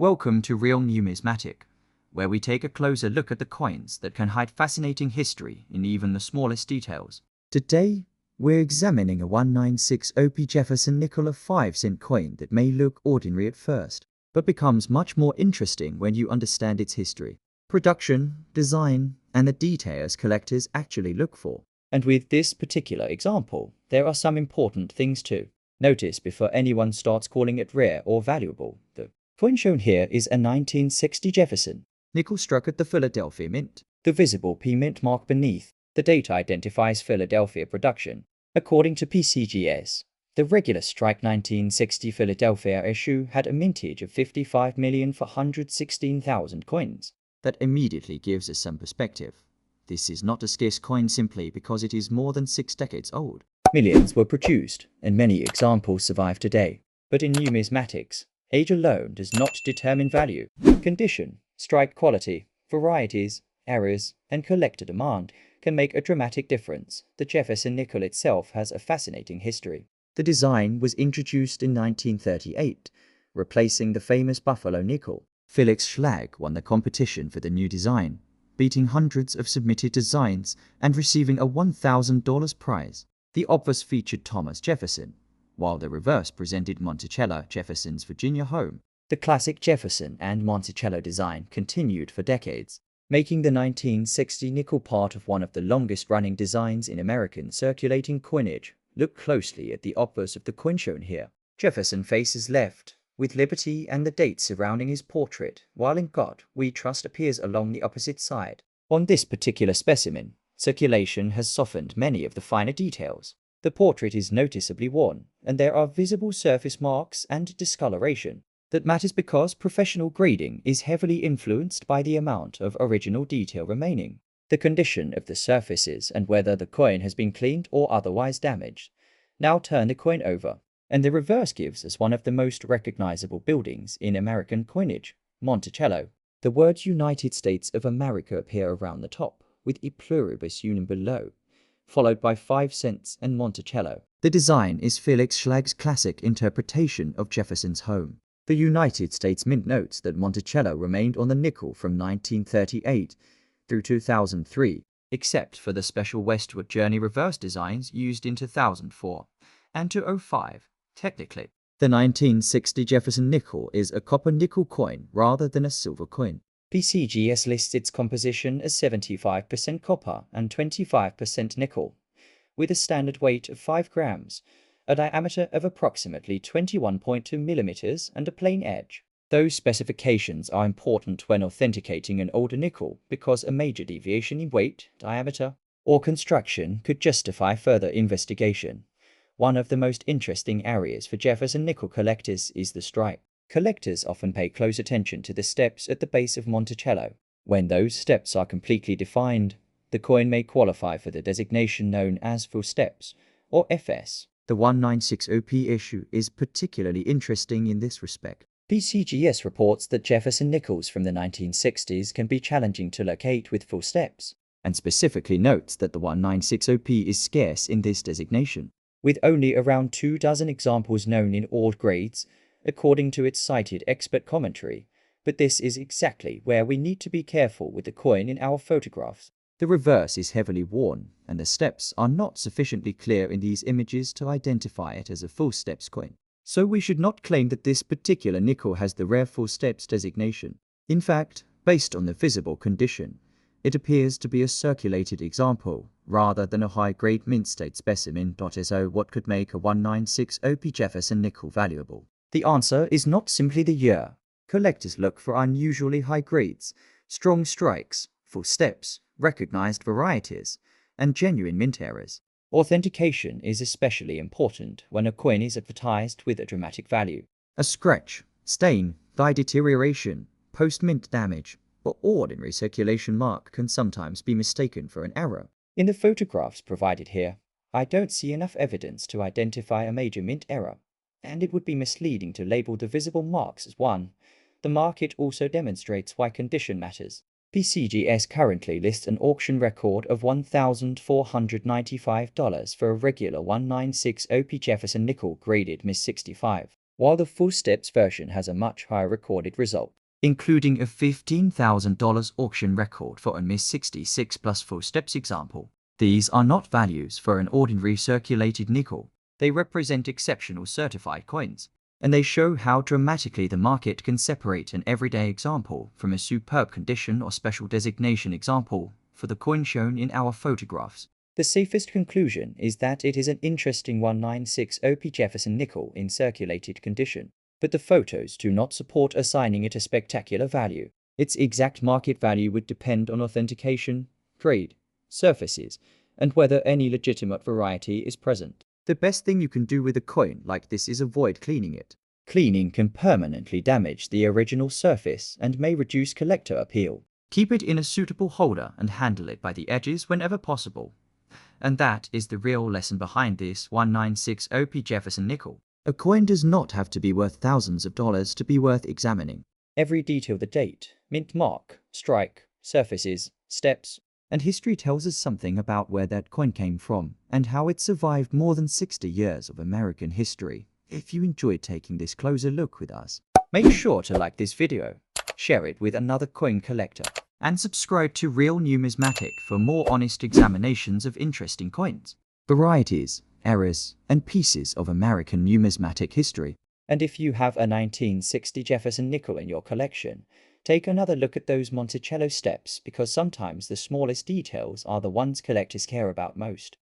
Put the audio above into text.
Welcome to Real Numismatic, where we take a closer look at the coins that can hide fascinating history in even the smallest details. Today, we're examining a 196 OP Jefferson Nickel, a 5-cent coin that may look ordinary at first, but becomes much more interesting when you understand its history, production, design, and the details collectors actually look for. And with this particular example, there are some important things too. Notice before anyone starts calling it rare or valuable, the coin shown here is a 1960 Jefferson Nickel struck at the Philadelphia Mint. The visible P Mint mark beneath the date identifies Philadelphia production. According to PCGS, the regular strike 1960 Philadelphia issue had a mintage of 55,416,000 coins. That immediately gives us some perspective. This is not a scarce coin simply because it is more than 6 decades old. Millions were produced, and many examples survive today. But in numismatics, age alone does not determine value. Condition, strike quality, varieties, errors, and collector demand can make a dramatic difference. The Jefferson Nickel itself has a fascinating history. The design was introduced in 1938, replacing the famous Buffalo nickel. Felix Schlag won the competition for the new design, beating hundreds of submitted designs and receiving a $1,000 prize. The obverse featured Thomas Jefferson, while the reverse presented Monticello, Jefferson's Virginia home. The classic Jefferson and Monticello design continued for decades, making the 1960 nickel part of one of the longest-running designs in American circulating coinage. Look closely at the obverse of the coin shown here. Jefferson faces left, with liberty and the date surrounding his portrait, while in God We Trust appears along the opposite side. On this particular specimen, circulation has softened many of the finer details. The portrait is noticeably worn, and there are visible surface marks and discoloration. That matters because professional grading is heavily influenced by the amount of original detail remaining. The condition of the surfaces and whether the coin has been cleaned or otherwise damaged. Now turn the coin over, and the reverse gives us one of the most recognizable buildings in American coinage, Monticello. The words United States of America appear around the top, with E pluribus unum below, followed by 5 cents and Monticello. The design is Felix Schlag's classic interpretation of Jefferson's home. The United States Mint notes that Monticello remained on the nickel from 1938 through 2003, except for the special westward journey reverse designs used in 2004 and 2005. Technically, the 1960 Jefferson Nickel is a copper-nickel coin rather than a silver coin. PCGS lists its composition as 75% copper and 25% nickel, with a standard weight of 5 grams, a diameter of approximately 21.2 millimeters, and a plain edge. Those specifications are important when authenticating an older nickel because a major deviation in weight, diameter, or construction could justify further investigation. One of the most interesting areas for Jefferson Nickel collectors is the strike. Collectors often pay close attention to the steps at the base of Monticello. When those steps are completely defined, the coin may qualify for the designation known as full steps, or FS. The 196 OP issue is particularly interesting in this respect. PCGS reports that Jefferson Nickels from the 1960s can be challenging to locate with full steps, and specifically notes that the 196 OP is scarce in this designation, with only around 24 examples known in all grades, according to its cited expert commentary. But this is exactly where we need to be careful with the coin in our photographs. The reverse is heavily worn, and the steps are not sufficiently clear in these images to identify it as a full steps coin. So we should not claim that this particular nickel has the rare full steps designation. In fact, based on the visible condition, it appears to be a circulated example, rather than a high-grade mint state specimen. So what could make a 196 OP Jefferson Nickel valuable? The answer is not simply the year. Collectors look for unusually high grades, strong strikes, full steps, recognized varieties, and genuine mint errors. Authentication is especially important when a coin is advertised with a dramatic value. A scratch, stain, dye deterioration, post-mint damage, or ordinary circulation mark can sometimes be mistaken for an error. In the photographs provided here, I don't see enough evidence to identify a major mint error, and it would be misleading to label the visible marks as one. The market also demonstrates why condition matters. PCGS currently lists an auction record of $1,495 for a regular 196 OP Jefferson Nickel graded Ms 65. while the full steps version has a much higher recorded result, including a $15,000 auction record for a Miss 66 plus full steps example. These are not values for an ordinary circulated nickel. They represent exceptional certified coins, and they show how dramatically the market can separate an everyday example from a superb condition or special designation example for the coin shown in our photographs. The safest conclusion is that it is an interesting 1960p Jefferson nickel in circulated condition, but the photos do not support assigning it a spectacular value. Its exact market value would depend on authentication, grade, surfaces, and whether any legitimate variety is present. The best thing you can do with a coin like this is avoid cleaning it. Cleaning can permanently damage the original surface and may reduce collector appeal. Keep it in a suitable holder and handle it by the edges whenever possible. And that is the real lesson behind this 1960p Jefferson nickel. A coin does not have to be worth thousands of dollars to be worth examining. Every detail, the date, mint mark, strike, surfaces, steps, and history tells us something about where that coin came from and how it survived more than 60 years of American history. If you enjoyed taking this closer look with us, make sure to like this video, share it with another coin collector, and subscribe to Real Numismatic for more honest examinations of interesting coins, varieties, eras, and pieces of American numismatic history. And if you have a 1960 Jefferson nickel in your collection, take another look at those Monticello steps, because sometimes the smallest details are the ones collectors care about most.